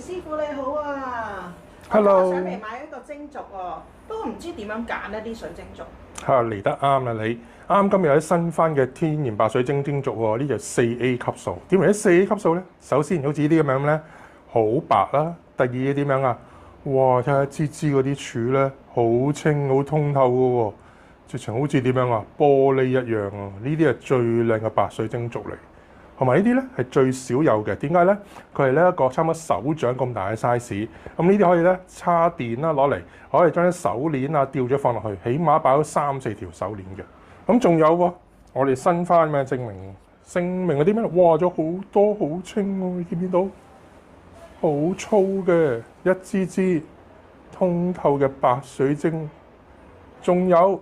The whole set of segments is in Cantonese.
師傅你好啊 Hello 我想嚟買一個蒸軸喎，不過唔知點樣揀呢啲水晶軸。嚟得啱啦你，啱今日有啲新翻嘅天然白水晶蒸軸喎，呢就4A 級數。點為啲4A 級數咧？首先好似呢啲咁樣咧，好白啦。第二點樣啊？哇！睇下支支嗰啲柱咧，好清好通透嘅喎，直情好似點樣啊？玻璃一樣啊！呢啲係最靚嘅白水晶軸嚟。同埋呢啲咧係最少有嘅，點解咧？佢係呢一個差唔多手掌咁大嘅 size，咁呢啲可以咧叉電啦攞嚟，可以將啲手鏈啊吊咗放落去，起碼擺咗3-4條手鏈嘅。咁仲有喎，我哋新翻嘅證明嗰啲咩？哇！咗好多好清喎，你見唔見到？好粗嘅一支支通透嘅白水晶，仲有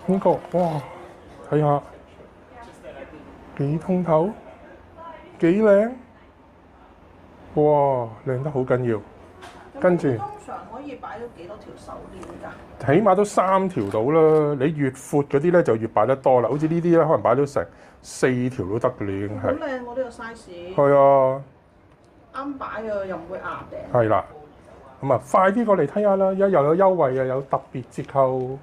呢個哇！睇下。幾通透，幾靚，哇！靚得好緊要。跟住通常可以擺到幾多條手鏈㗎？起碼都3條到啦。你越闊嗰啲咧就越擺得多啦。好似呢啲咧，可能擺到成4條都得嘅，已經係。好靚喎！呢個 size。係啊。啱擺啊，又唔會壓頂。係啦。咁啊，快啲過嚟睇下啦！而家又有優惠啊，有特別折扣。